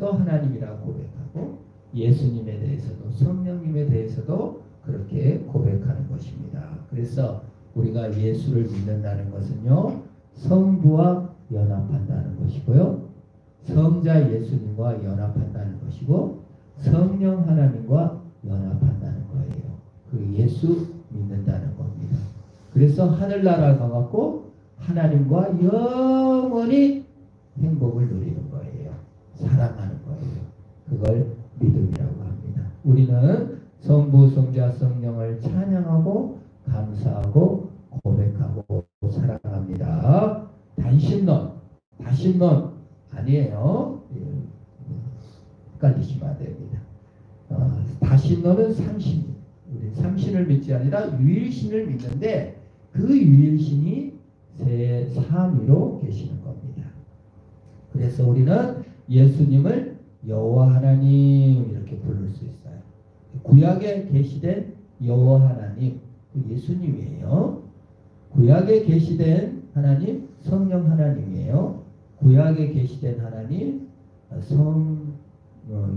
대해서도 하나님이라고 고백하고 예수님에 대해서도 성령님에 대해서도 그렇게 고백하는 것입니다. 그래서 우리가 예수를 믿는다는 것은요, 성부와 연합한다는 것이고요, 성자 예수님과 연합한다는 것이고, 성령 하나님과 연합한다는 거예요. 그 예수 믿는다는 겁니다. 그래서 하늘나라 가갖고 하나님과 영원히 행복을 누리는 거예요. 사랑하는 거예요. 그걸 믿음이라고 합니다. 우리는 성부, 성자, 성령을 찬양하고 감사하고 고백하고 사랑합니다. 단신론 아니에요. 헷갈리시면 안 됩니다. 다신론은 삼신, 우리 삼신을 믿지 아니라 유일신을 믿는데 그 유일신이 제3위로 계시는 겁니다. 그래서 우리는 예수님을 여호와 하나님 이렇게 부를 수 있어요. 구약에 계시된 여호와 하나님, 그 예수님이에요. 구약에 계시된 하나님, 성령 하나님이에요. 구약에 계시된 하나님,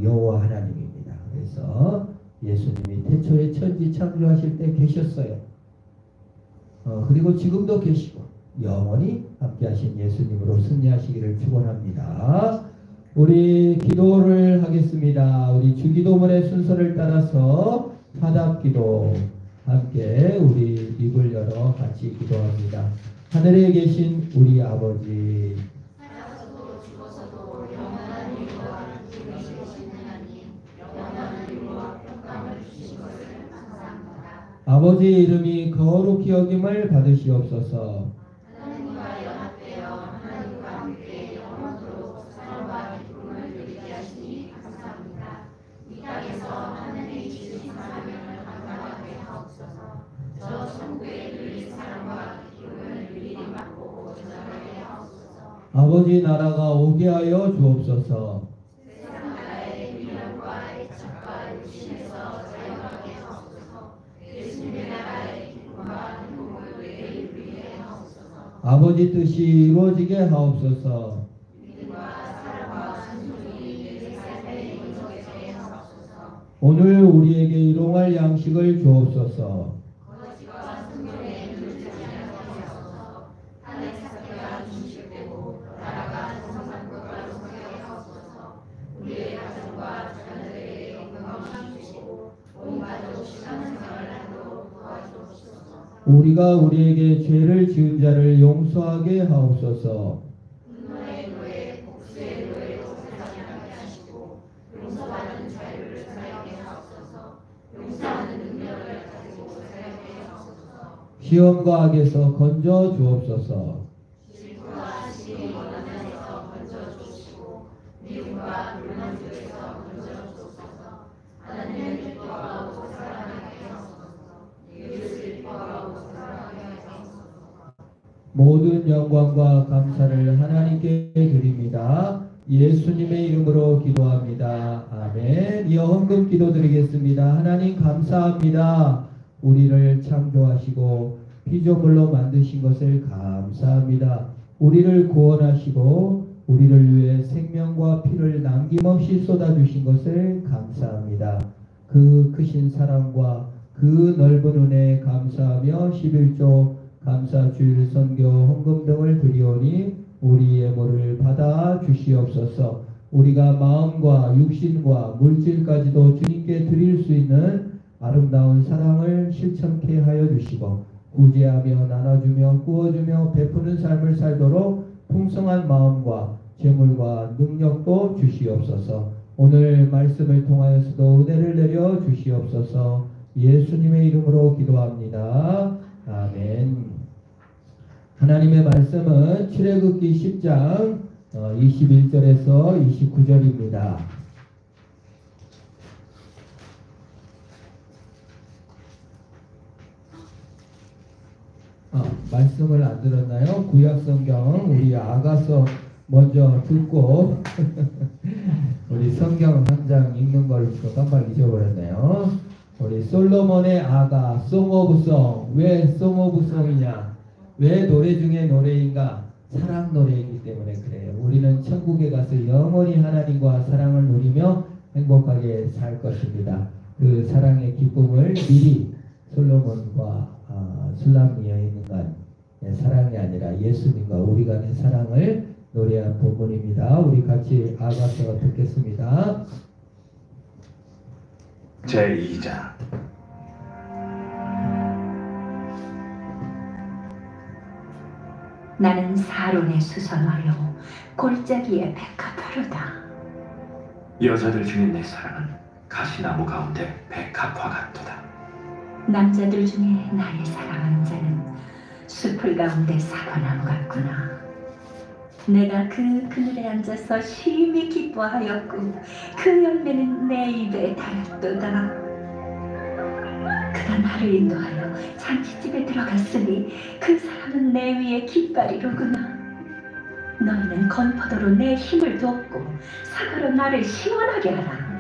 여호와 하나님입니다. 그래서 예수님이 태초에 천지 창조하실 때 계셨어요. 그리고 지금도 계시고 영원히 함께하신 예수님으로 승리하시기를 축원합니다. 우리 기도를 하겠습니다. 우리 주기도문의 순서를 따라서 화답기도 함께 우리 입을 열어 같이 기도합니다. 하늘에 계신 우리 아버지, 살아서도 죽어서도 영원한 일과 주이신 하나님, 영원한 일과 평강을 주신 것을 감사합니다. 아버지의 이름이 거룩히 여김을 받으시옵소서. 하나님과 연합되어 하나님과 함께 영원토록 사랑과 기쁨을 누리게 하시니 감사합니다. 이 땅에서 하나님이 주신 사명을 감당하게 하옵소서. 저 천국에 누린 사랑과 기쁨을 누리게 받고 전하게 하옵소서. 아버지 나라가 오게 하여 주옵소서. 세상 나라의 미련과 애착과 욕심에서 자유하게 하옵소서. 예수님의 나라의 기쁨과 행복을 뇌에 이루게 하옵소서. 아버지 뜻이 이루어지게 하옵소서. 믿음과 사랑과 순종이 내 삶에 이루어지게 하옵소서. 오늘 우리에게 일용할 양식을 주옵소서. 거짓과 순종에 물들지 않게 하옵소서. 하늘 사태가 중실되고 나라가 정상국가로 서게 하옵소서. 우리의 가정과 자녀들에게 건강을 주시고 온 가족 신앙생활을 하도록 도와주옵소서. 우리가 우리에게 죄를 지은 자를 용서하게 하옵소서. 분노의 노예, 복수의 노예로 살지 않게 하시고 용서받는 자유를 살게 하옵소서. 용서하는 능력을 가지고 살게 하옵소서. 시험과 악에서 건져 주옵소서. 질투와 시기 원한 데서 건져 주시고 미움과 불만족에서 건져 주옵소서. 하나님을 기뻐하고 사랑하게 하옵소서. 이웃을 기뻐하고 사랑하게 하옵소서. 모든 영광과 감사를 하나님께 드립니다. 예수님의 이름으로 기도합니다. 아멘. 이어 헌금 기도드리겠습니다. 하나님 감사합니다. 우리를 창조하시고 피조물로 만드신 것을 감사합니다. 우리를 구원하시고 우리를 위해 생명과 피를 남김없이 쏟아주신 것을 감사합니다. 그 크신 사랑과 그 넓은 은혜에 감사하며 11조 감사 주일 선교 헌금 등을 드리오니 우리 예물을 받아 주시옵소서. 우리가 마음과 육신과 물질까지도 주님께 드릴 수 있는 아름다운 사랑을 실천케 하여 주시고 구제하며 나눠주며 구워주며 베푸는 삶을 살도록 풍성한 마음과 재물과 능력도 주시옵소서. 오늘 말씀을 통하여서도 은혜를 내려 주시옵소서. 예수님의 이름으로 기도합니다. 아멘. 하나님의 말씀은 출애굽기 10장 21절에서 29절입니다. 말씀을 안 들었나요? 구약성경 우리 아가서 먼저 듣고 우리 성경 한 장 읽는 걸 깜빡 잊어버렸네요. 우리 솔로몬의 아가 송 오브 송. 왜 송 오브 송이냐? 왜 노래 중에 노래인가? 사랑 노래이기 때문에 그래요. 우리는 천국에 가서 영원히 하나님과 사랑을 누리며 행복하게 살 것입니다. 그 사랑의 기쁨을 미리 솔로몬과 술람 여인간 사랑이 아니라 예수님과 우리 간의 사랑을 노래한 본문입니다. 우리 같이 아가서 듣겠습니다. 제2장 나는 사론의 수선화요 골짜기의 백합화로다. 여자들 중에 내 사랑은 가시나무 가운데 백합화 같도다. 남자들 중에 나의 사랑하는 자는 숲을 가운데 사과나무 같구나. 내가 그 그늘에 앉아서 심히 기뻐하였고 그 열매는 내 입에 달았도다. 그가 나를 인도하여 잔치집에 들어갔으니 그 사람은 내 위에 깃발이로구나. 너희는 건포도로 내 힘을 돕고 사과로 나를 시원하게 하라.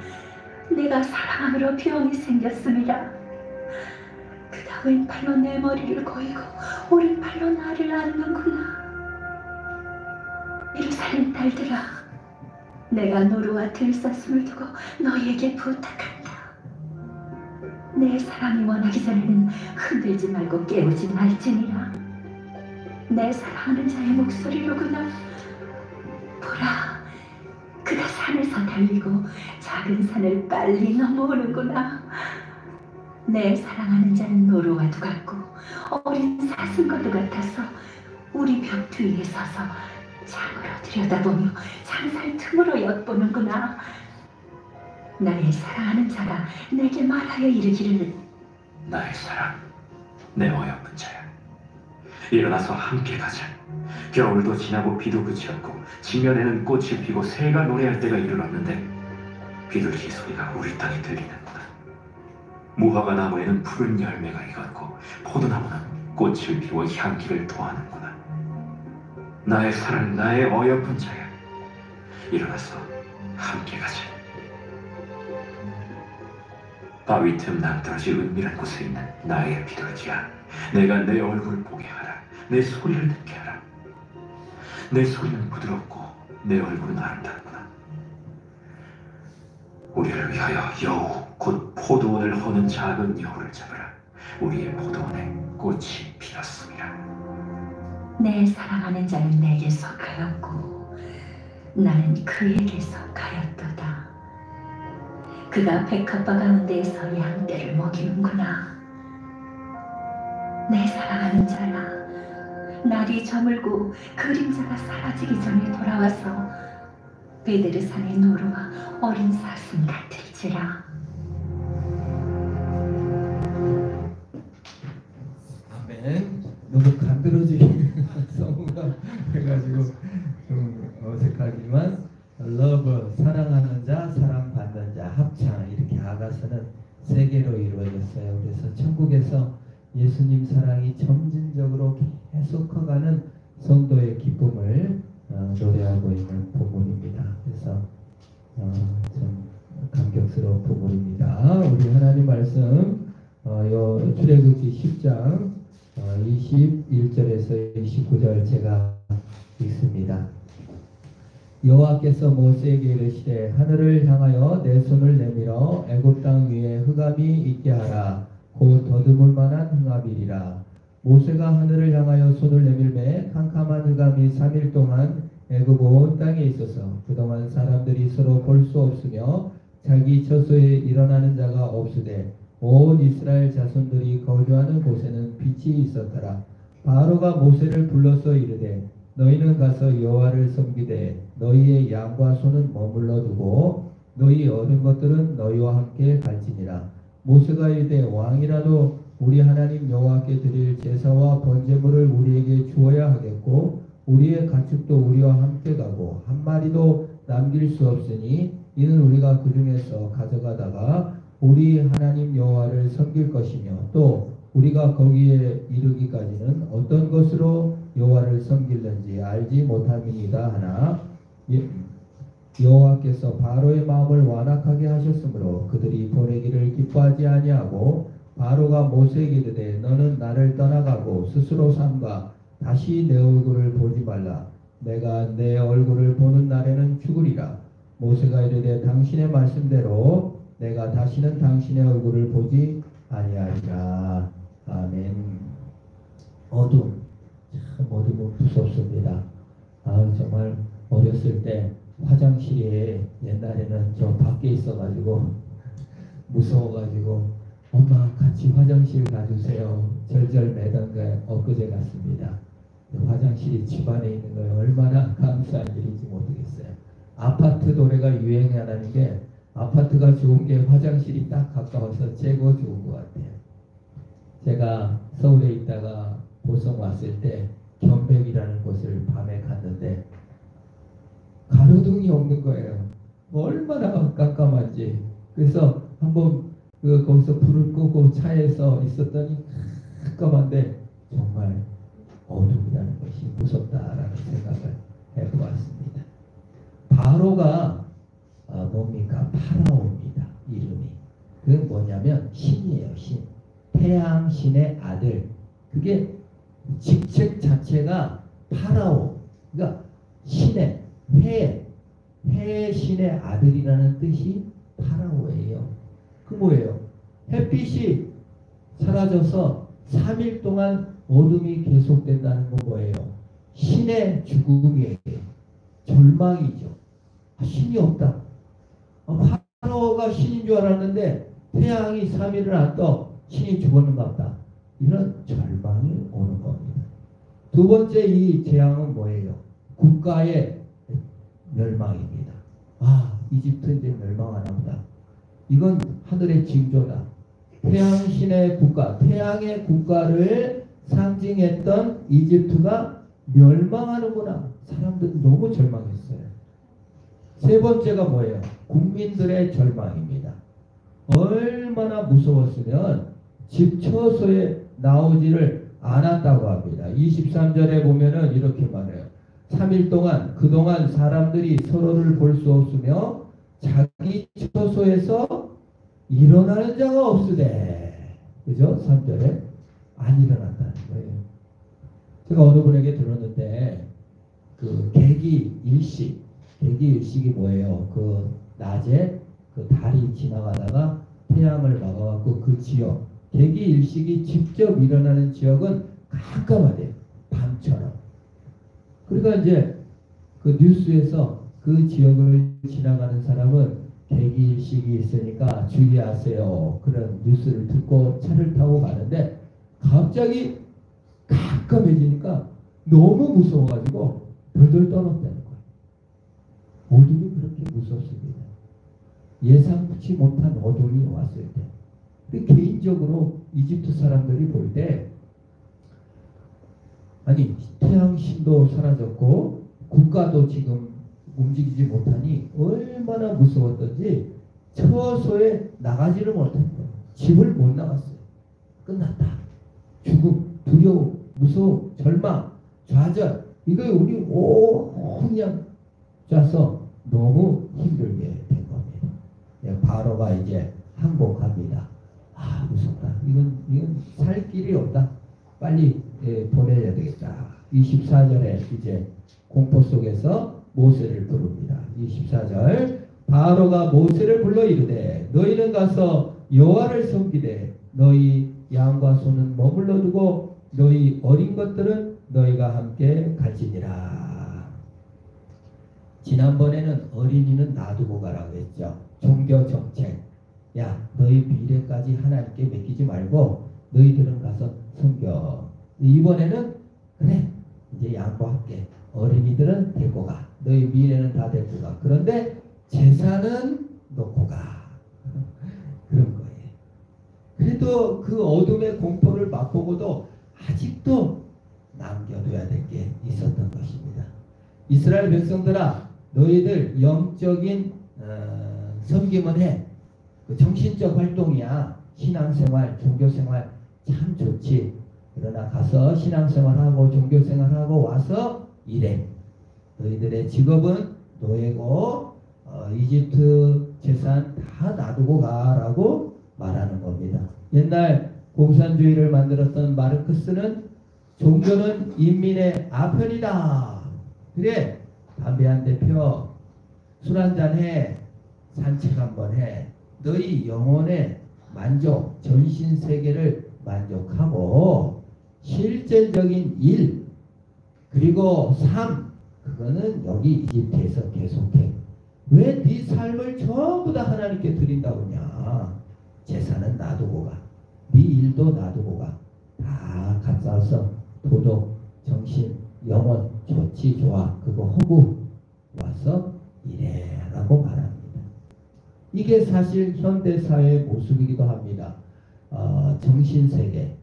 내가 사랑함으로 병이 생겼음이라. 그가 왼팔로 내 머리를 고이고 오른팔로 나를 안는구나. 예루살렘 딸들아, 내가 노루와 들사슴을 두고 너희에게 부탁한다. 내 사랑이 원하기 전에는 흔들지 말고 깨우지 말지니라. 내 사랑하는 자의 목소리로구나. 보라, 그가 산에서 달리고 작은 산을 빨리 넘어오는구나. 내 사랑하는 자는 노루와도 같고 어린 사슴과도 같아서 우리 벽 뒤에 서서 창으로 들여다보며 창살 틈으로 엿보는구나. 나의 사랑하는 자가 내게 말하여 이르기를, 나의 사랑, 내 어여쁜 자야, 일어나서 함께 가자. 겨울도 지나고 비도 그쳤고 지면에는 꽃이 피고 새가 노래할 때가 이르렀는데 비둘기 소리가 우리 땅에 들리는구나. 무화과 나무에는 푸른 열매가 익었고 포도나무는 꽃을 피워 향기를 토하는구나. 나의 사랑, 나의 어여쁜 자야, 일어나서 함께 가자. 바위 틈 낭떠러지 은밀한 곳에 있는 나의 비둘기야, 내가 내 얼굴 보게 하라. 내 소리를 듣게 하라. 내 소리는 부드럽고 내 얼굴은 아름답구나. 우리를 위하여 여우, 곧 포도원을 허는 작은 여우를 잡으라. 우리의 포도원에 꽃이 피었습니다. 내 사랑하는 자는 내게서 가였고 나는 그에게서 가였도다. 그가 백합화 가운데에서 양떼를 먹이는구나. 내 사랑하는 자야, 날이 저물고 그림자가 사라지기 전에 돌아와서 베데르산의 노루와 어린 사슴 같을지라. 아멘. 너무 간드러지게 성우가 해가지고 좀 어색하지만 러브, 사랑하는 자, 사랑받는 자, 합창, 이렇게 아가서는 세 개로 이루어졌어요. 그래서 천국에서 예수님 사랑이 점진적으로 계속 커가는 성도의 기쁨을 노래하고 있는 부분입니다. 그래서 좀 감격스러운 부분입니다. 우리 하나님 말씀 출애굽기 10장 21절에서 29절 제가 읽습니다. 여호와께서 모세에게 이르시되 하늘을 향하여 내 손을 내밀어 애굽 땅 위에 흑암이 있게 하라. 곧 더듬을 만한 흑암이리라. 모세가 하늘을 향하여 손을 내밀매 캄캄한 흑암이 3일 동안 애굽 온 땅에 있어서 그동안 사람들이 서로 볼 수 없으며 자기 처소에 일어나는 자가 없으되 온 이스라엘 자손들이 거주하는 곳에는 빛이 있었더라. 바로가 모세를 불러서 이르되 너희는 가서 여호와를 섬기되 너희의 양과 소는 머물러 두고 너희 얻은 것들은 너희와 함께 갈지니라. 모세가 이르되 왕이라도 우리 하나님 여호와께 드릴 제사와 번제물을 우리에게 주어야 하겠고 우리의 가축도 우리와 함께 가고 한 마리도 남길 수 없으니 이는 우리가 그 중에서 가져가다가 우리 하나님 여호와를 섬길 것이며 또 우리가 거기에 이르기까지는 어떤 것으로 여호와를 섬길는지 알지 못함이니이다 하나 여호와께서 바로의 마음을 완악하게 하셨으므로 그들이 보내기를 기뻐하지 아니하고 바로가 모세에게 이르되 너는 나를 떠나가고 스스로 삼가 다시 내 얼굴을 보지 말라. 내가 내 얼굴을 보는 날에는 죽으리라. 모세가 이르되 당신의 말씀대로 내가 다시는 당신의 얼굴을 보지 아니하리라. 아멘. 어둠, 참 어둠은 무섭습니다. 정말 어렸을 때 화장실에 옛날에는 저 밖에 있어가지고 무서워가지고 엄마 같이 화장실 가주세요. 절절 매던 게 엊그제 같습니다. 화장실이 집안에 있는 거에 얼마나 감사한 일인지 모르겠어요. 아파트 노래가 유행하는 게 아파트가 좋은 게 화장실이 딱 가까워서 최고 좋은 것 같아요. 제가 서울에 있다가 보성 왔을 때 견백이라는 곳을 밤에 갔는데 가로등이 없는 거예요. 얼마나 깜깜한지. 그래서 한번 거기서 불을 끄고 차에서 있었더니 깜깜한데 정말 어둠이라는 것이 무섭다라는 생각을 해보았습니다. 바로가 뭡니까? 파라오입니다. 이름이. 그건 뭐냐면 신이에요. 신. 태양신의 아들. 그게 직책 자체가 파라오. 그러니까 신의 해의 신의 아들이라는 뜻이 파라오예요. 그 뭐예요? 햇빛이 사라져서 3일 동안 어둠이 계속된다는 건 뭐예요? 신의 죽음이에요. 절망이죠. 신이 없다. 파라오가 신인 줄 알았는데 태양이 3일을 안 떠 신이 죽었는가 보다. 이런 절망이 오는 겁니다. 두 번째 이 재앙은 뭐예요? 국가의 멸망입니다. 이집트 이제 멸망하나 보다. 이건 하늘의 징조다. 태양신의 국가, 태양의 국가를 상징했던 이집트가 멸망하는구나. 사람들은 너무 절망했어요. 세 번째가 뭐예요? 국민들의 절망입니다. 얼마나 무서웠으면 집 처소에 나오지를 않았다고 합니다. 23절에 보면은 이렇게 말해요. 3일 동안 그동안 사람들이 서로를 볼 수 없으며 자기 처소에서 일어나는 자가 없으되. 그죠? 3절에 안 일어난다는 거예요. 제가 어느 분에게 들었는데 그 계기일식이 뭐예요? 그 낮에 그 달이 지나가다가 태양을 막아갖고 그 지역 계기일식이 직접 일어나는 지역은 깜깜하대요. 밤처럼. 그러니까 이제 그 뉴스에서 그 지역을 지나가는 사람은 계기일식이 있으니까 주의하세요. 그런 뉴스를 듣고 차를 타고 가는데 갑자기 깜깜해지니까 너무 무서워가지고 덜덜 떨었다는 거예요. 어둠이 그렇게 무섭습니다. 예상치 못한 어둠이 왔을 때. 개인적으로 이집트 사람들이 볼 때 태양신도 사라졌고 국가도 지금 움직이지 못하니 얼마나 무서웠던지 처소에 나가지를 못했어요. 집을 못 나갔어요. 끝났다. 죽음, 두려움, 무서움, 절망, 좌절 이거 우리 그냥 짜서 너무 힘들게 된 겁니다. 바로가 이제 항복합니다. 무섭다. 이건 살 길이 없다. 빨리 보내야 되겠다. 24절에 이제 공포 속에서 모세를 부릅니다. 24절 바로가 모세를 불러 이르되 너희는 가서 여호와를 섬기되 너희 양과 소는 머물러 두고 너희 어린 것들은 너희가 함께 갈지니라. 지난번에는 어린이는 놔두고 가라고 했죠. 종교 정책. 너희 미래까지 하나님께 맡기지 말고 너희들은 가서 섬겨. 이번에는 그래 이제 양보할게. 어린이들은 데리고 가. 너희 미래는 다 데리고 가. 그런데 재산은 놓고 가. 그런 거예요. 그래도 그 어둠의 공포를 맛보고도 아직도 남겨둬야 될 게 있었던 것입니다. 이스라엘 백성들아 너희들 영적인 섬김은 해. 그 정신적 활동이야. 신앙생활, 종교생활 참 좋지. 그러나 가서 신앙생활하고 종교생활하고 와서 일해. 너희들의 직업은 노예고 이집트 재산 다 놔두고 가라고 말하는 겁니다. 옛날 공산주의를 만들었던 마르크스는 종교는 인민의 아편이다. 그래, 담배 한 대 펴, 술 한잔 해, 산책 한번 해. 너희 영혼의 만족, 전신 세계를 만족하고 실질적인 일, 그리고 삶, 그거는 여기 이집트에서 계속해. 왜 네 삶을 전부 다 하나님께 드린다고 하냐. 재산은 놔두고 가, 네 일도 놔두고 가. 다 갖다 도덕, 정신, 영혼, 좋지 좋아, 그거 하고 와서 이래라고 말합니다. 이게 사실 현대사회의 모습이기도 합니다. 정신세계,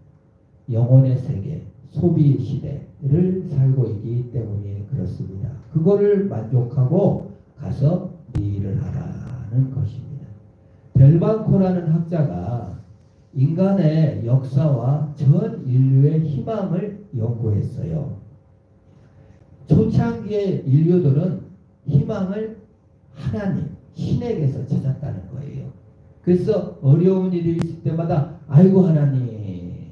영혼의 세계, 소비시대를 살고 있기 때문에 그렇습니다. 그거를 만족하고 가서 네 일을 하라는 것입니다. 델반코라는 학자가 인간의 역사와 전 인류의 희망을 연구했어요. 초창기의 인류들은 희망을 하나님, 신에게서 찾았다는 거예요. 그래서 어려운 일이 있을 때마다 아이고 하나님,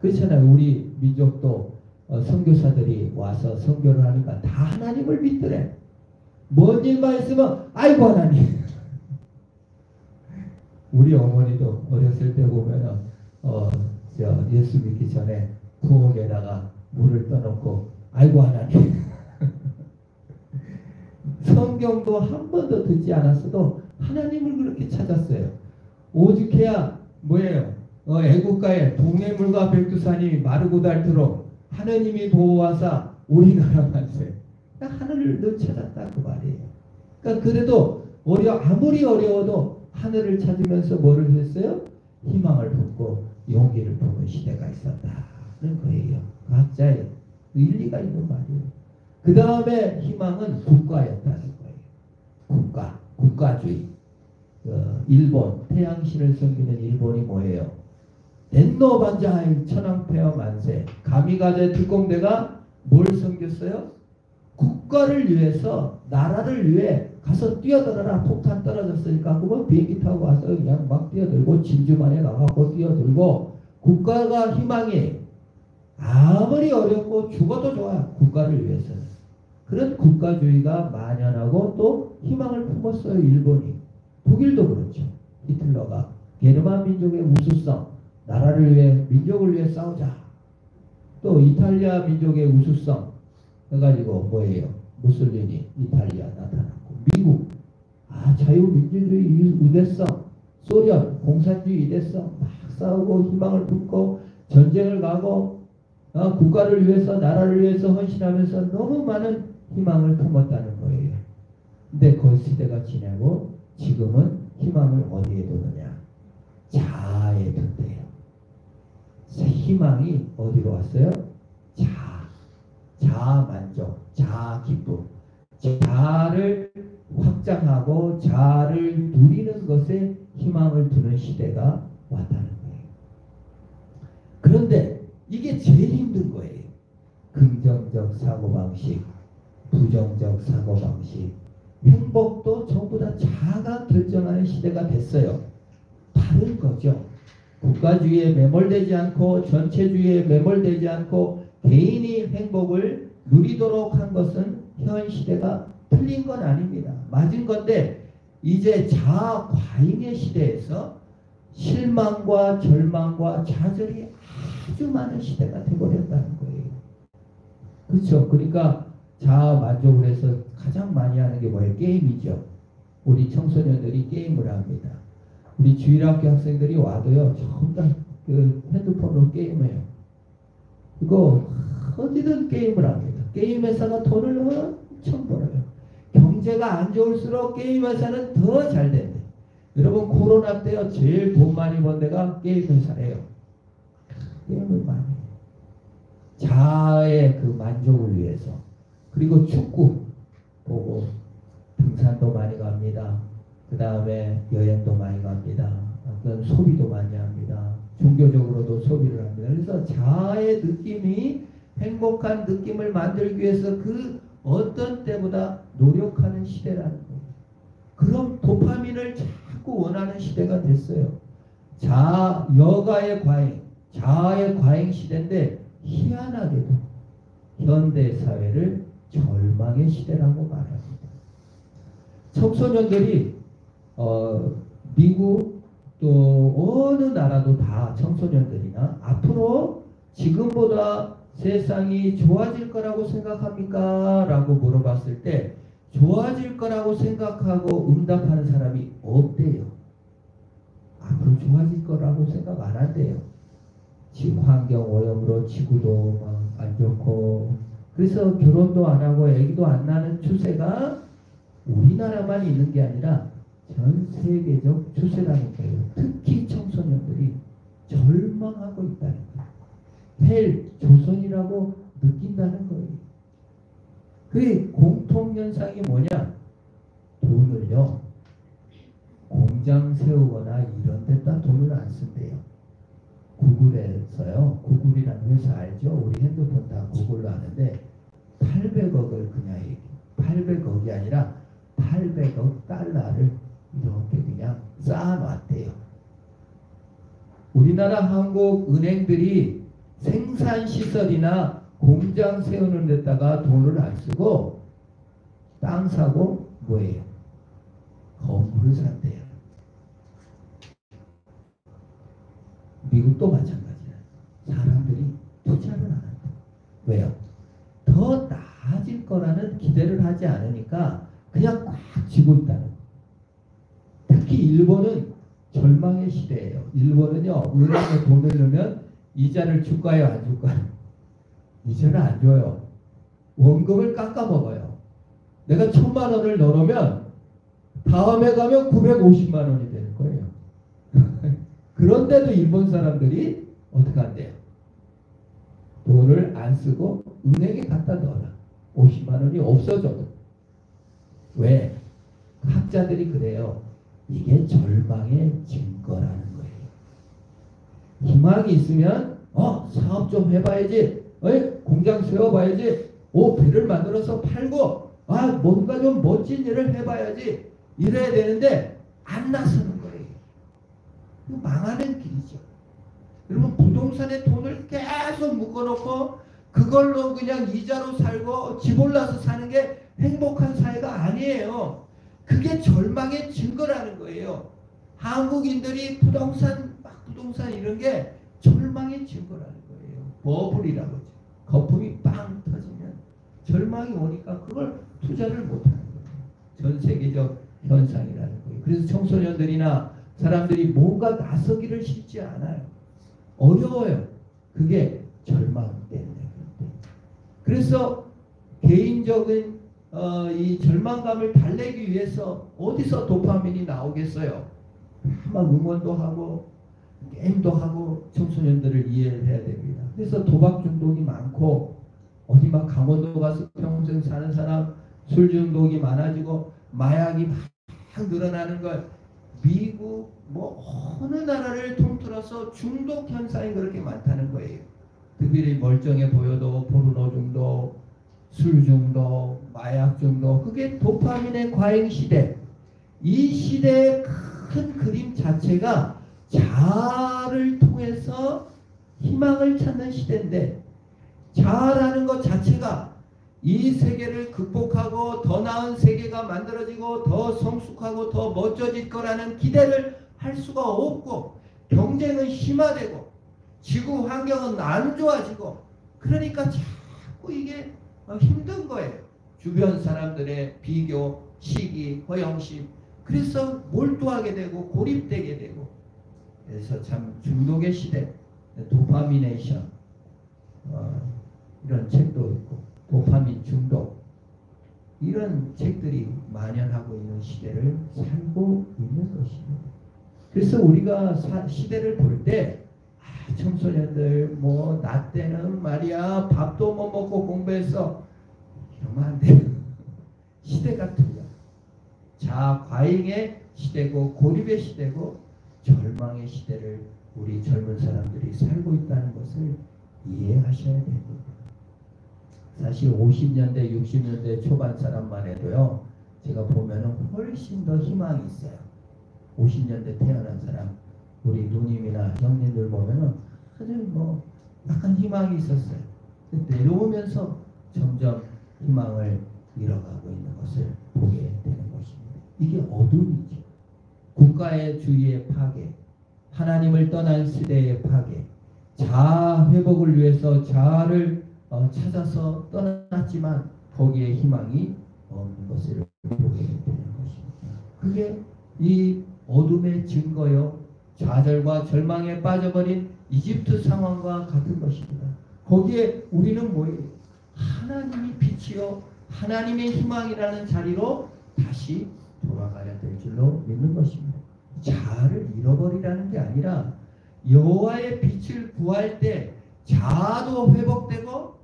그렇잖아요. 우리 민족도 선교사들이 와서 선교를 하니까 다 하나님을 믿더래. 뭔 일만 있으면 아이고 하나님. 우리 어머니도 어렸을 때 보면은 예수 믿기 전에 부엌에다가 물을 떠놓고 아이고 하나님. 성경도 한 번도 듣지 않았어도 하나님을 그렇게 찾았어요. 오죽해야 뭐예요? 애국가에 동해물과 백두산이 마르고 닳도록 하나님이 보호하사 우리나라 만세. 하늘을 늘 찾았다 그 말이에요. 그러니까 그래도 아무리 어려워도 하늘을 찾으면서 뭐를 했어요? 희망을 품고 용기를 품은 시대가 있었다는 거예요. 각자의 일리가 있는 말이에요. 그 다음에 희망은 국가였다는 거예요. 국가주의. 일본, 태양신을 섬기는 일본이 뭐예요? 덴노 반자하이 천황폐하 만세. 가미가제 특공대가 뭘 섬겼어요? 국가를 위해서, 나라를 위해 가서 뛰어들어라. 폭탄 떨어졌으니까 그거 비행기 타고 와서 그냥 막 뛰어들고 진주만에 나가고 뛰어들고. 국가가 희망이 아무리 어렵고 죽어도 좋아. 국가를 위해서는. 그런 국가주의가 만연하고 또 희망을 품었어요. 일본이. 독일도 그렇죠. 히틀러가 게르만 민족의 우수성, 나라를 위해, 민족을 위해 싸우자. 또 이탈리아 민족의 우수성 해가지고 뭐예요? 무솔리니 이탈리아 나타났고, 미국 자유민주주의 우대성, 소련 공산주의 이대성 막 싸우고 희망을 품고 전쟁을 가고 국가를 위해서, 나라를 위해서 헌신하면서 너무 많은 희망을 품었다는 거예요. 근데 그 시대가 지나고 지금은 희망을 어디에 두느냐? 자아에 둔대요. 희망이 어디로 왔어요? 자아 만족, 자아 기쁨, 자아를 확장하고 자아를 누리는 것에 희망을 두는 시대가 왔다는 거예요. 그런데 이게 제일 힘든 거예요. 긍정적 사고방식, 부정적 사고방식, 행복도 전부 다 자아가 결정하는 시대가 됐어요. 다른 거죠. 국가주의에 매몰되지 않고 전체주의에 매몰되지 않고 개인이 행복을 누리도록 한 것은 현 시대가 틀린 건 아닙니다. 맞은 건데 이제 자아 과잉의 시대에서 실망과 절망과 좌절이 아주 많은 시대가 되어버렸다는 거예요. 그렇죠. 그러니까 자아 만족을 해서 가장 많이 하는 게 뭐예요? 게임이죠. 우리 청소년들이 게임을 합니다. 우리 주일학교 학생들이 와도요, 전부 다 그 핸드폰으로 게임해요. 이거 어디든 게임을 합니다. 게임 회사가 돈을 엄청 벌어요. 경제가 안 좋을수록 게임 회사는 더 잘 된대. 여러분 코로나 때요 제일 돈 많이 번 데가 게임 회사예요. 게임을 많이 해요. 자아의 그 만족을 위해서. 그리고 축구 보고 등산도 많이 갑니다. 그 다음에 여행도 많이 갑니다. 어떤 소비도 많이 합니다. 종교적으로도 소비를 합니다. 그래서 자아의 느낌이 행복한 느낌을 만들기 위해서 그 어떤 때보다 노력하는 시대라는 거예요. 그럼 도파민을 자꾸 원하는 시대가 됐어요. 여가의 과잉, 자아의 과잉 시대인데 희한하게도 현대 사회를 절망의 시대라고 말합니다. 청소년들이 미국 또 어느 나라도 다 청소년들이나 앞으로 지금보다 세상이 좋아질 거라고 생각합니까? 라고 물어봤을 때 좋아질 거라고 생각하고 응답하는 사람이 없대요. 앞으로 좋아질 거라고 생각 안 한대요. 지금 환경 오염으로 지구도 막 안 좋고 그래서 결혼도 안 하고 아기도 안 낳는 추세가 우리나라만 있는 게 아니라 전 세계적 추세라는 거예요. 특히 청소년들이 절망하고 있다는 거예요. 헬 조선이라고 느낀다는 거예요. 그 공통현상이 뭐냐? 돈을요. 공장 세우거나 이런 데다 돈을 안 쓴대요. 구글에서요. 구글이라는 회사 알죠? 우리 핸드폰 다 구글로 하는데 800억을 그냥 800억이 아니라 800억 달러를 이렇게 그냥 쌓아놨대요. 우리나라 한국 은행들이 생산시설이나 공장 세우는 데다가 돈을 안 쓰고 땅 사고 뭐예요? 건물을 산대요. 미국도 마찬가지야. 사람들이 투자를 안 한다. 왜요? 더 나아질 거라는 기대를 하지 않으니까 그냥 꽉 쥐고 있다는 거예요. 특히 일본은 절망의 시대예요. 일본은요. 은행에 돈을 넣으면 이자를 줄까요? 안 줄까요? 이자를 안 줘요. 원금을 깎아 먹어요. 내가 1000만 원을 넣어놓으면 다음에 가면 950만 원이 되는 거예요. 그런데도 일본 사람들이 어떻게 한대요? 돈을 안 쓰고 은행에 갖다 넣어라. 50만 원이 없어져도. 왜? 학자들이 그래요. 이게 절망의 증거라는 거예요. 희망이 있으면 사업 좀 해봐야지. 공장 세워봐야지. 배를 만들어서 팔고 뭔가 좀 멋진 일을 해봐야지. 이래야 되는데 안 나서는 거예요. 이거 망하는 길이죠. 여러분 부동산에 돈을 계속 묶어놓고 그걸로 그냥 이자로 살고 집 올라서 사는 게 행복한 사회가 아니에요. 그게 절망의 증거라는 거예요. 한국인들이 부동산 이런 게 절망의 증거라는 거예요. 버블이라고 하죠. 거품이 빵 터지면 절망이 오니까 그걸 투자를 못하는 거예요. 전 세계적 현상이라는 거예요. 그래서 청소년들이나 사람들이 뭔가 나서기를 쉽지 않아요. 어려워요. 그게 절망 때문에. 그래서 개인적인 이 절망감을 달래기 위해서 어디서 도파민이 나오겠어요? 막 응원도 하고 게임도 하고 청소년들을 이해를 해야 됩니다. 그래서 도박 중독이 많고 어디 막 강원도 가서 평생 사는 사람 술 중독이 많아지고 마약이 막 늘어나는 걸 미국 어느 나라를 통틀어서 중독 현상이 그렇게 많다는 거예요. 특별히 멀쩡해 보여도 포르노 중독, 술 중독, 마약 중독, 그게 도파민의 과잉 시대. 이 시대의 큰 그림 자체가 자아를 통해서 희망을 찾는 시대인데 자아라는 것 자체가 이 세계를 극복하고 더 나은 세계가 만들어지고 더 성숙하고 더 멋져질 거라는 기대를 할 수가 없고 경쟁은 심화되고 지구 환경은 안 좋아지고 그러니까 자꾸 이게 힘든 거예요. 주변 사람들의 비교, 시기, 허영심 그래서 몰두하게 되고 고립되게 되고 그래서 참 중독의 시대 도파미네이션 이런 책도 있고 도파민 중독 이런 책들이 만연하고 있는 시대를 살고 있는 것입니다. 그래서 우리가 시대를 볼 때 청소년들 나 때는 말이야 밥도 못 먹고 공부했어 이러면 안 돼요. 시대가 틀려. 자과잉의 시대고 고립의 시대고 절망의 시대를 우리 젊은 사람들이 살고 있다는 것을 이해하셔야 됩니다. 사실 50년대 60년대 초반 사람만 해도요 제가 보면은 훨씬 더 희망이 있어요. 50년대 태어난 사람 우리 누님이나 형님들 보면은 아주 약간 희망이 있었어요. 내려오면서 점점 희망을 잃어가고 있는 것을 보게 되는 것입니다. 이게 어둠이죠. 국가의 주의의 파괴, 하나님을 떠난 시대의 파괴, 자아 회복을 위해서 자아를 찾아서 떠났지만 거기에 희망이 없는 것을 보게 되는 것입니다. 그게 이 어둠의 증거요, 좌절과 절망에 빠져버린 이집트 상황과 같은 것입니다. 거기에 우리는 뭐예요? 하나님이 빛이요 하나님의 희망이라는 자리로 다시 돌아가야 될 줄로 믿는 것입니다. 자아를 잃어버리라는 게 아니라 여호와의 빛을 구할 때 자아도 회복되고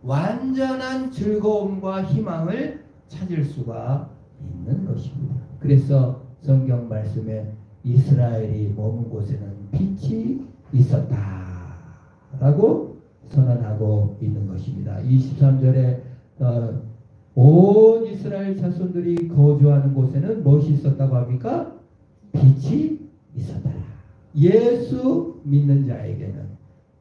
완전한 즐거움과 희망을 찾을 수가 있는 것입니다. 그래서 성경 말씀에 이스라엘이 머문 곳에는 빛이 있었다라고 선언하고 있는 것입니다. 23절에 온 이스라엘 자손들이 거주하는 곳에는 무엇이 있었다고 합니까? 빛이 있었다. 예수 믿는 자에게는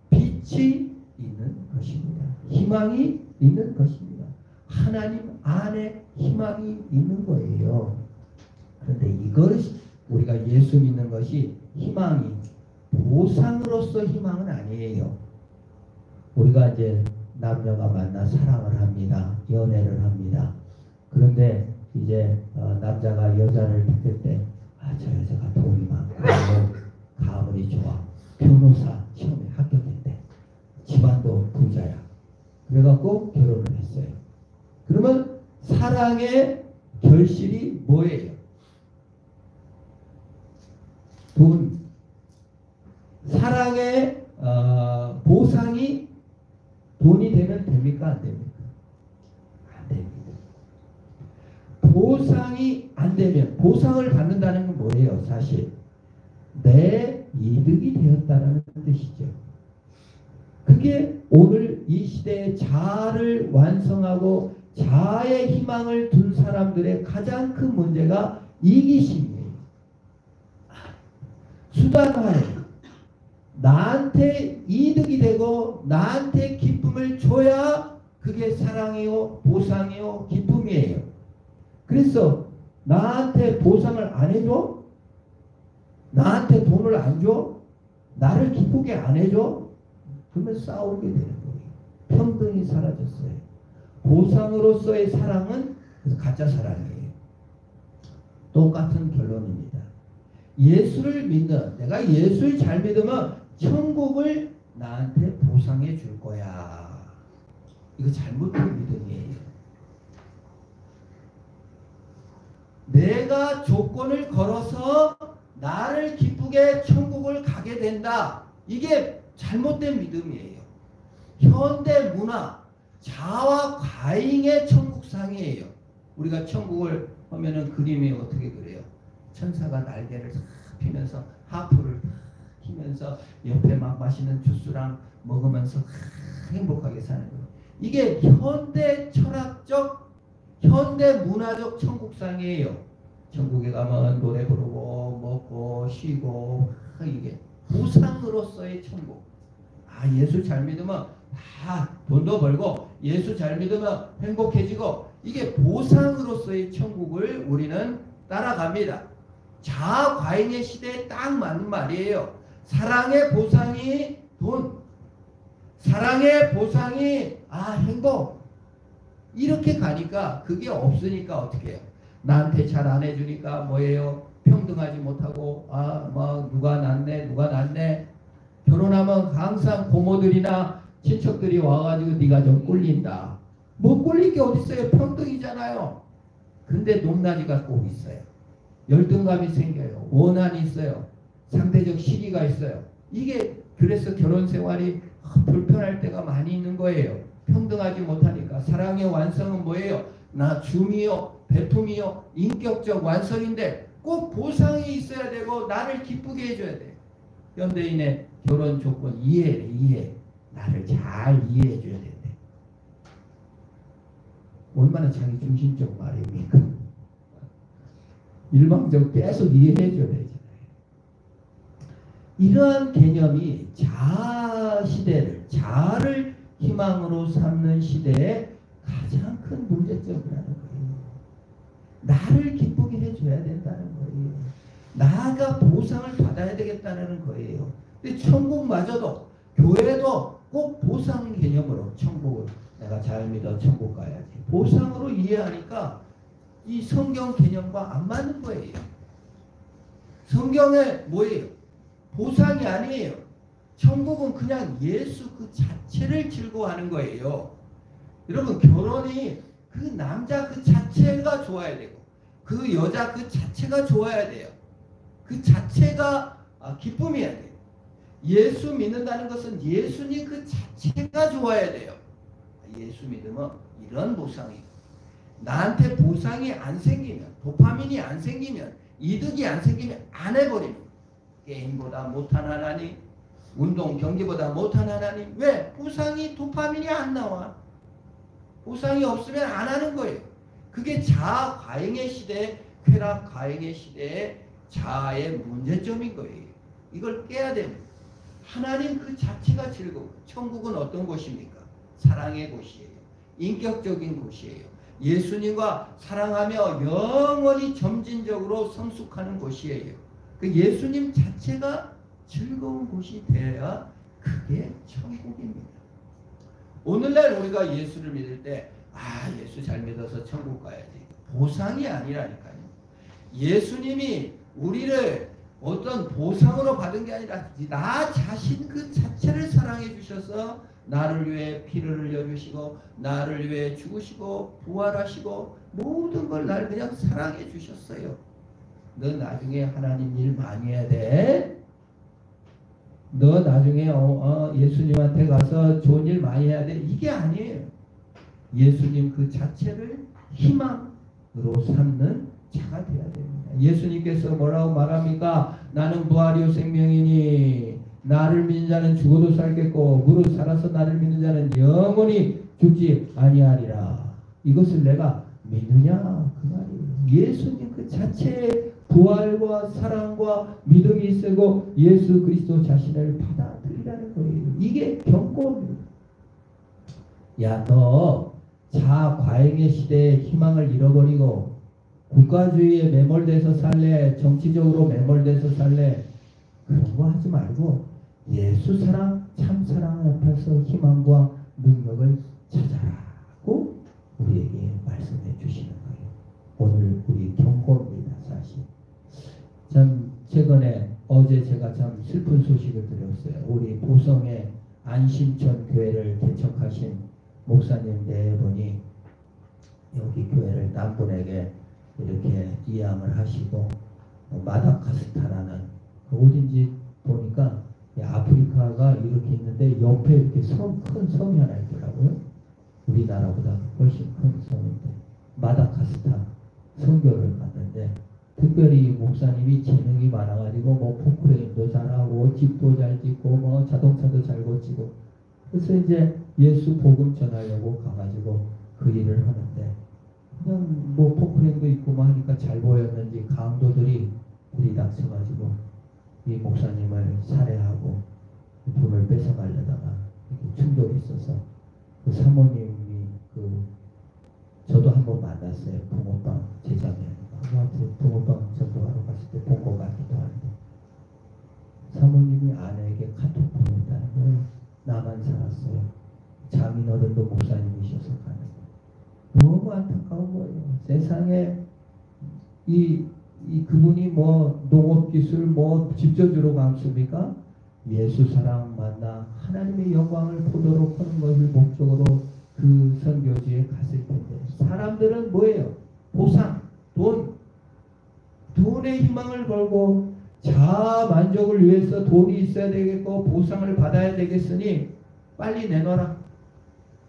빛이 있는 것입니다. 희망이 있는 것입니다. 하나님 안에 희망이 있는 거예요. 그런데 이걸 우리가 예수 믿는 것이 희망이 보상으로서 희망은 아니에요. 우리가 이제 남녀가 만나 사랑을 합니다. 연애를 합니다. 그런데 이제 남자가 여자를 택할 때 저 여자가 돈이 많고 가문이 좋아. 변호사 처음에 합격했대. 집안도 부자야. 그래갖고 결혼을 했어요. 그러면 사랑의 결실이 뭐예요? 돈. 사랑의 보상이 돈이 되면 됩니까? 안 됩니까? 안 됩니다. 보상이 안 되면, 보상을 받는다는 건 뭐예요? 사실 내 이득이 되었다는 뜻이죠. 그게 오늘 이 시대의 자아를 완성하고 자아의 희망을 둔 사람들의 가장 큰 문제가 이기심이에요. 수단화해. 나한테 이득이 되고 나한테 기쁨을 줘야 그게 사랑이요, 보상이요, 기쁨이에요. 그래서 나한테 보상을 안 해줘? 나한테 돈을 안 줘? 나를 기쁘게 안 해줘? 그러면 싸우게 되는 거예요. 평등이 사라졌어요. 보상으로서의 사랑은 가짜 사랑이에요. 똑같은 결론입니다. 예수를 믿는, 내가 예수를 잘 믿으면 천국을 나한테 보상해 줄 거야. 이거 잘못된 믿음이에요. 내가 조건을 걸어서 나를 기쁘게 천국을 가게 된다. 이게 잘못된 믿음이에요. 현대 문화, 자아 과잉의 천국상이에요. 우리가 천국을 하면은 그림이 어떻게 그래요? 천사가 날개를 싹 피면서 하프를 피면서 옆에 막 마시는 주스랑 먹으면서 행복하게 사는 거예요. 이게 현대 철학적, 현대 문화적 천국상이에요. 천국에 가면 노래 부르고 먹고 쉬고, 이게 보상으로서의 천국. 예수 잘 믿으면 돈도 벌고 예수 잘 믿으면 행복해지고, 이게 보상으로서의 천국을 우리는 따라갑니다. 자아 과잉의 시대에 딱 맞는 말이에요. 사랑의 보상이 돈, 사랑의 보상이 행복. 이렇게 가니까 그게 없으니까 어떻게 해요? 나한테 잘 안 해주니까 뭐예요? 평등하지 못하고 누가 낫네. 결혼하면 항상 고모들이나 친척들이 와가지고 네가 좀 꿀린다. 뭐 꿀릴 게 어딨어요? 평등이잖아요. 근데 높낮이가 꼭 있어요. 열등감이 생겨요. 원한이 있어요. 상대적 시기가 있어요. 이게 그래서 결혼 생활이 불편할 때가 많이 있는 거예요. 평등하지 못하니까. 사랑의 완성은 뭐예요? 나 줌이요, 배품이요, 인격적 완성인데 꼭 보상이 있어야 되고 나를 기쁘게 해줘야 돼. 현대인의 결혼 조건 이해. 나를 잘 이해해 줘야 된대. 얼마나 자기 중심적 말입니까? 일방적 계속 이해해 줘야 되잖아요. 이러한 개념이 자아 시대를, 자아를 희망으로 삼는 시대의 가장 큰 문제점이라는 거예요. 나를 기쁘게 해줘야 된다는 거예요. 나가 보상을 받아야 되겠다는 거예요. 근데 천국마저도, 교회도 꼭 보상 개념으로 천국을 내가 잘 믿어 천국 가야지, 보상으로 이해하니까 이 성경 개념과 안 맞는 거예요. 성경에 뭐예요? 보상이 아니에요. 천국은 그냥 예수 그 자체를 즐거워하는 거예요. 여러분, 결혼이 그 남자 그 자체가 좋아야 되고 그 여자 그 자체가 좋아야 돼요. 그 자체가 기쁨이어야 돼요. 예수 믿는다는 것은 예수님 그 자체가 좋아야 돼요. 예수 믿으면 이런 보상이, 나한테 보상이 안 생기면, 도파민이 안 생기면, 이득이 안 생기면 안 해버리는 거예요. 게임보다 못한 하나님, 운동 경기보다 못한 하나님. 왜? 보상이, 도파민이 안 나와. 보상이 없으면 안 하는 거예요. 그게 자아 과잉의 시대, 쾌락 과잉의 시대의 자아의 문제점인 거예요. 이걸 깨야 됩니다. 하나님 그 자체가 즐거워. 천국은 어떤 곳입니까? 사랑의 곳이에요. 인격적인 곳이에요. 예수님과 사랑하며 영원히 점진적으로 성숙하는 곳이에요. 그 예수님 자체가 즐거운 곳이 되어야 그게 천국입니다. 오늘날 우리가 예수를 믿을 때, 예수 잘 믿어서 천국 가야지, 보상이 아니라니까요. 예수님이 우리를 어떤 보상으로 받은 게 아니라 나 자신 그 자체를 사랑해 주셔서 나를 위해 피를 흘려주시고 나를 위해 죽으시고 부활하시고 모든 걸 날 그냥 사랑해 주셨어요. 너 나중에 하나님 일 많이 해야 돼. 너 나중에 예수님한테 가서 좋은 일 많이 해야 돼. 이게 아니에요. 예수님 그 자체를 희망으로 삼는 자가 되어야 됩니다. 예수님께서 뭐라고 말합니까? 나는 부활이요 생명이니 나를 믿는 자는 죽어도 살겠고 무릇 살아서 나를 믿는 자는 영원히 죽지 아니하리라. 이것을 내가 믿느냐 그 말이에요. 예수님 그 자체의 부활과 사랑과 믿음이 있고 예수 그리스도 자신을 받아들이라는 거예요. 이게 경고입니다. 야, 너 자아 과잉의 시대에 희망을 잃어버리고 국가주의에 매몰돼서 살래, 정치적으로 매몰돼서 살래, 그런 거 하지 말고 예수 사랑, 참 사랑 앞에서 희망과 능력을 찾아라고 우리에게 말씀해 주시는 거예요. 오늘 우리 경고입니다. 사실 참 최근에 어제 제가 참 슬픈 소식을 들었어요. 우리 보성의 안심천 교회를 개척하신 목사님 네 분이 여기 교회를 딴 분에게 이렇게 이양을 하시고 마다가스카르라는 어딘지 보니까 아프리카가 이렇게 있는데 옆에 이렇게 큰 섬이 하나 있더라고요. 우리나라보다 훨씬 큰 섬인데 마다가스카르 선교를 갔는데 특별히 목사님이 재능이 많아가지고 뭐 포크레인도 잘하고 집도 잘 짓고 뭐 자동차도 잘 고치고 그래서 이제 예수 복음 전하려고 가가지고 그 일을 하는데 그냥 뭐 포크레인도 있고 뭐 하니까 잘 보였는지 강도들이 들이닥쳐가지고 이 목사님을 살해하고 돈을 뺏어가려다가 이렇게 충돌이 있어서 그 사모님이 저도 한번 만났어요. 붕어빵 제자매 붕어빵 전도하러 갔을 때 본 것 같기도 한데 사모님이 아내에게 카톡 보냈다는 거예요. 나만 살았어요. 장인어른도 목사님이셔서 가는데 너무 안타까운 거예요. 세상에 그분이 뭐 농업기술 뭐 집저주로 감습니까? 예수 사랑 만나 하나님의 영광을 보도록 하는 것을 목적으로 그 선교지에 갔을 텐데 사람들은 뭐예요? 보상, 돈에 희망을 걸고 자아 만족을 위해서 돈이 있어야 되겠고 보상을 받아야 되겠으니 빨리 내놔라.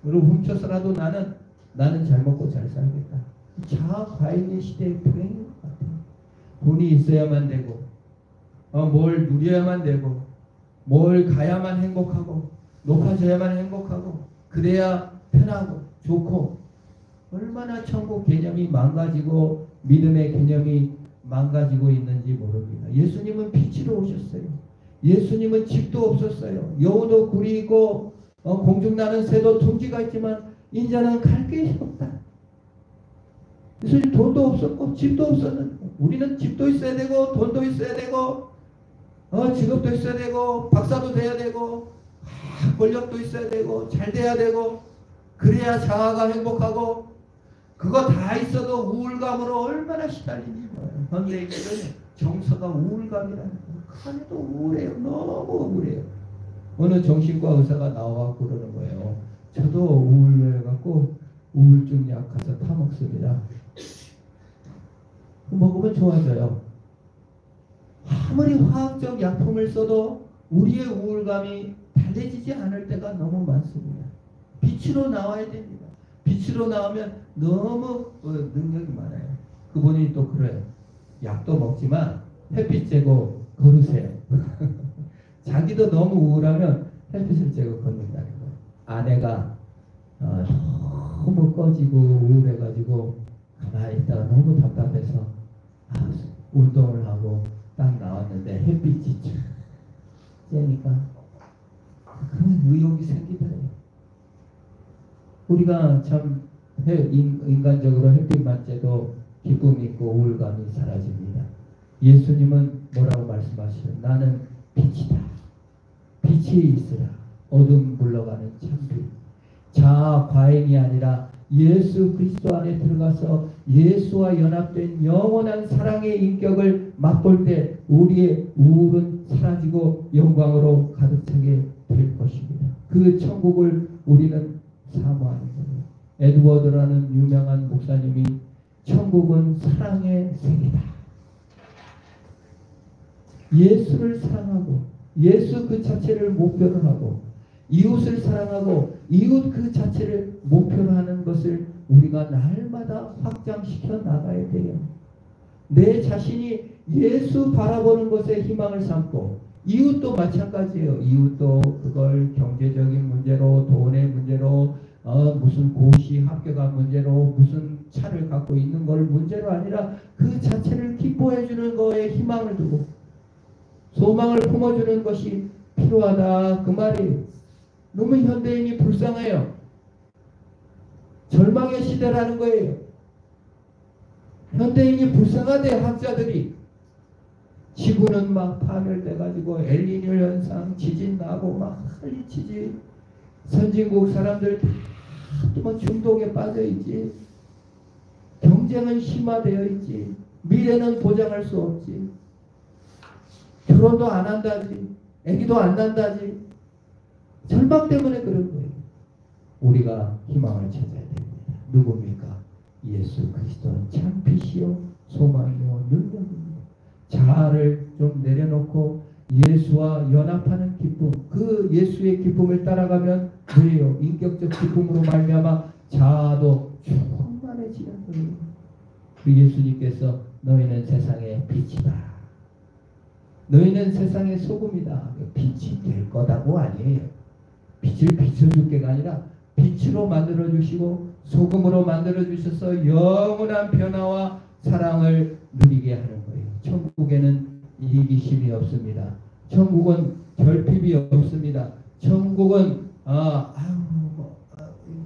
그리고 훔쳐서라도 나는 잘 먹고 잘 살겠다. 자아 과잉의 시대의 불행인 것 같아요. 돈이 있어야만 되고 뭘 누려야만 되고 뭘 가야만 행복하고 높아져야만 행복하고 그래야 편하고 좋고 얼마나 천국 개념이 망가지고 믿음의 개념이 망가지고 있는지 모릅니다. 예수님은 빛으로 오셨어요. 예수님은 집도 없었어요. 여우도 굴이 있고 공중나는 새도 둥지가 있지만 인자는 갈 곳이 없다. 예수님 돈도 없었고 집도 없었는데 우리는 집도 있어야 되고 돈도 있어야 되고 직업도 있어야 되고 박사도 돼야 되고 권력도 있어야 되고 잘 돼야 되고 그래야 자아가 행복하고 그거 다 있어도 우울감으로 얼마나 시달리니 거예요. 그런데 정서가 우울감이라는 거예요. 칸에도 우울해요. 너무 우울해요. 어느 정신과 의사가 나와갖고 그러는 거예요. 저도 우울해갖고 우울증 약 가서 타먹습니다. 먹으면 좋아져요. 아무리 화학적 약품을 써도 우리의 우울감이 달래지지 않을 때가 너무 많습니다. 빛으로 나와야 됩니다. 빛으로 나오면 너무 능력이 많아요. 그분이 또 그래요. 약도 먹지만 햇빛 쬐고 걸으세요. 자기도 너무 우울하면 햇빛을 쬐고 걷는다는 거예요. 아내가 너무 꺼지고 우울해가지고 가만히 있다가 너무 답답해서 운동을 하고 딱 나왔는데 햇빛이 쬐니까 그런 의욕이 생기더래요. 우리가 참 인간적으로 햇빛만 쬐도 기쁨이 있고 우울감이 사라집니다. 예수님은 뭐라고 말씀하시죠? 나는 빛이다. 빛이 있으라. 어둠 물러가는 참빛. 자아 과잉이 아니라 예수 그리스도 안에 들어가서 예수와 연합된 영원한 사랑의 인격을 맛볼 때 우리의 우울은 사라지고 영광으로 가득 차게 될 것입니다. 그 천국을 우리는 사모하는 거예요. 에드워드라는 유명한 목사님이 천국은 사랑의 세계다. 예수를 사랑하고 예수 그 자체를 목표로 하고 이웃을 사랑하고 이웃 그 자체를 목표로 하는 것을 우리가 날마다 확장시켜 나가야 돼요. 내 자신이 예수 바라보는 것에 희망을 삼고 이웃도 마찬가지예요. 이웃도 그걸 경제적인 문제로 돈의 문제로 무슨 고시 합격한 문제로 무슨 차를 갖고 있는 걸 문제로 아니라 그 자체를 기뻐해 주는 거에 희망을 두고 소망을 품어주는 것이 필요하다 그 말이에요. 너무 현대인이 불쌍해요. 절망의 시대라는 거예요. 현대인이 불쌍하대. 학자들이 지구는 막 파멸돼가지고 엘니뇨 현상 지진 나고 막 난리치지. 선진국 사람들 다 중독에 빠져있지. 경쟁은 심화되어 있지. 미래는 보장할 수 없지. 결혼도 안 한다지. 아기도 안 난다지. 절망 때문에 그런 거예요. 우리가 희망을 찾아야 됩니다. 누굽니까? 예수 그리스도는 참 빛이요 소망이요 능력입니다. 자아를 좀 내려놓고 예수와 연합하는 기쁨, 그 예수의 기쁨을 따라가면 그래요. 인격적 기쁨으로 말미암아 자아도 충만해지는 거예요. 그 예수님께서 너희는 세상의 빛이다. 너희는 세상의 소금이다. 빛이 될 거다고 아니에요. 빛을 비춰줄 게가 아니라 빛으로 만들어 주시고 소금으로 만들어 주셔서 영원한 변화와 사랑을 누리게 하는 거예요. 천국에는 이기심이 없습니다. 천국은 결핍이 없습니다. 천국은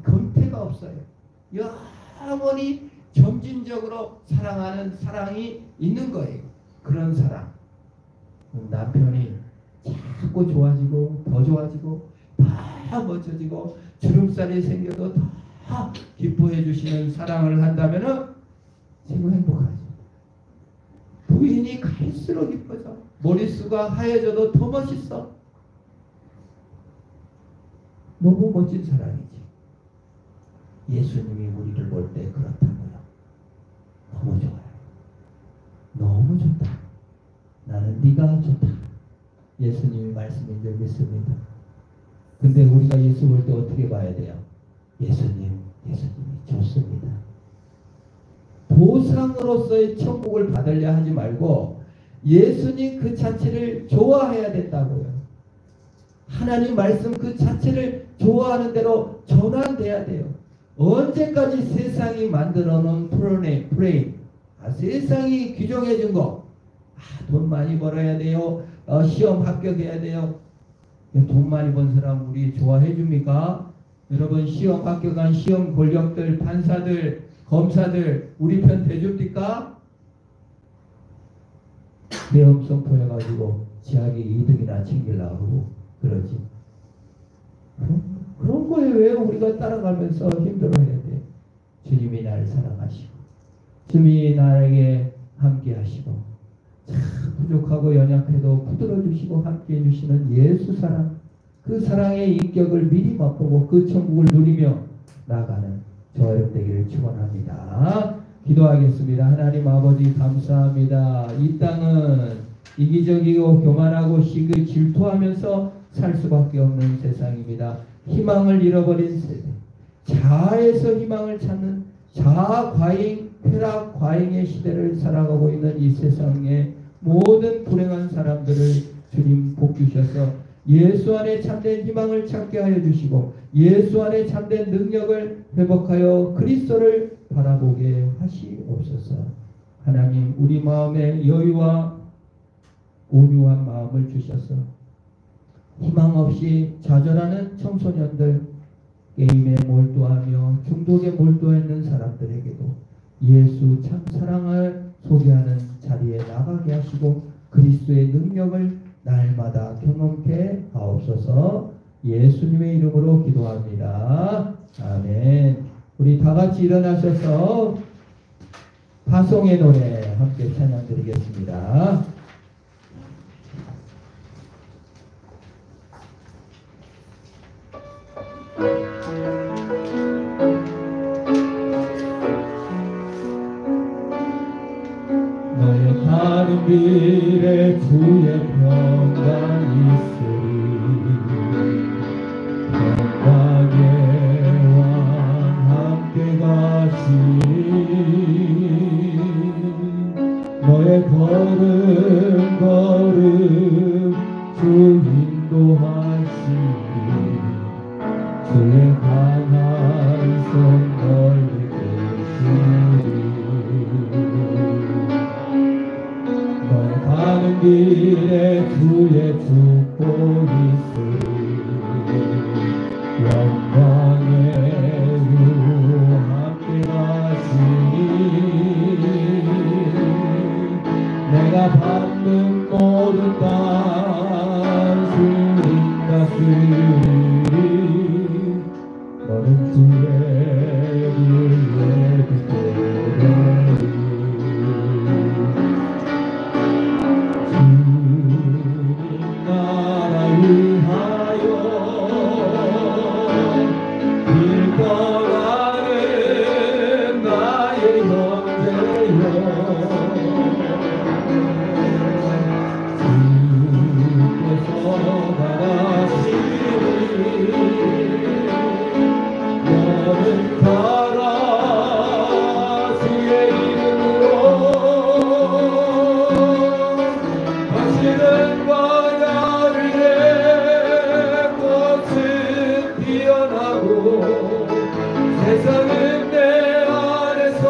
권태가 없어요. 영원히 점진적으로 사랑하는 사랑이 있는 거예요. 그런 사랑. 남편이 자꾸 좋아지고 더 좋아지고 다 멋져지고 주름살이 생겨도 다 기뻐해 주시는 사랑을 한다면 지금 행복하죠. 부인이 갈수록 이뻐져. 머릿수가 하얘져도 더 멋있어. 너무 멋진 사랑이지. 예수님이 우리를 볼 때 그렇다고요. 너무 좋아요. 너무 좋다. 나는 네가 좋다. 예수님이 말씀인 줄 믿습니다. 근데 우리가 예수 볼 때 어떻게 봐야 돼요? 예수님이 좋습니다. 보상으로서의 천국을 받으려 하지 말고 예수님 그 자체를 좋아해야 된다고요. 하나님 말씀 그 자체를 좋아하는 대로 전환돼야 돼요. 언제까지 세상이 만들어 놓은 프레임, 세상이 규정해 준 거, 돈 많이 벌어야 돼요. 시험 합격해야 돼요. 돈 많이 번 사람 우리 좋아해 줍니까? 여러분 시험 합격한 시험 권력들, 판사들, 검사들 우리 편 대줍니까? 계엄 선포해가지고 자기 이득이나 챙기려고 하고 그러지. 그런 거에 왜 우리가 따라가면서 힘들어해야 돼? 주님이 나를 사랑하시고 주님이 나에게 함께 하시고 참 부족하고 연약해도 붙들어주시고 함께해 주시는 예수 사랑, 그 사랑의 인격을 미리 맛보고 그 천국을 누리며 나가는 저와 여러분 되기를 축원합니다. 기도하겠습니다. 하나님 아버지 감사합니다. 이 땅은 이기적이고 교만하고 시기 질투하면서 살 수밖에 없는 세상입니다. 희망을 잃어버린 세대, 자아에서 희망을 찾는 자아과잉, 쾌락과잉의 시대를 살아가고 있는 이 세상의 모든 불행한 사람들을 주님 복주셔서 예수 안에 참된 희망을 찾게 하여 주시고 예수 안에 참된 능력을 회복하여 그리스도를 바라보게 하시옵소서. 하나님 우리 마음에 여유와 온유한 마음을 주셔서 희망 없이 좌절하는 청소년들, 게임에 몰두하며 중독에 몰두하는 사람들에게도 예수 참 사랑을 소개하는 자리에 나가게 하시고 그리스도의 능력을 날마다 경험케 하옵소서. 예수님의 이름으로 기도합니다. 아멘. 우리 다 같이 일어나셔서 파송의 노래 함께 찬양 드리겠습니다. 너의 가는 길에 주의 평강이 있으리 평강의 왕 함께 가시리 너의 걸음 주 인도하시리 주의 강한 손 멀리 계시리 너의 가는 길에 주의 축복이 있으리 영광의 주 함께 가시니 내가 받는 모든 땅 주님 다스리리 너는 주의 길에 빛되리 세상은 내 안에서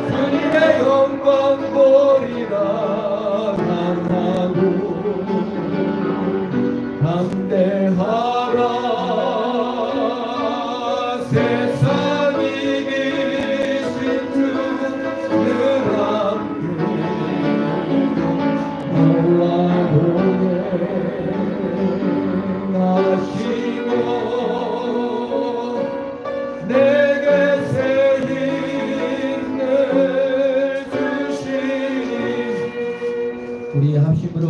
주님의 영광 보리라 강하고 담대하라 세상이 이기신 주는 함께 너와 동행하시고 내게 새 힘을 주시니 우리 합심으로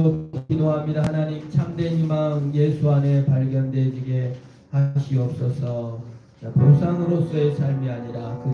기도합니다. 하나님 참된 희망 예수 안에 발견되지게 하시옵소서. 보상으로서의 삶이 아니라 그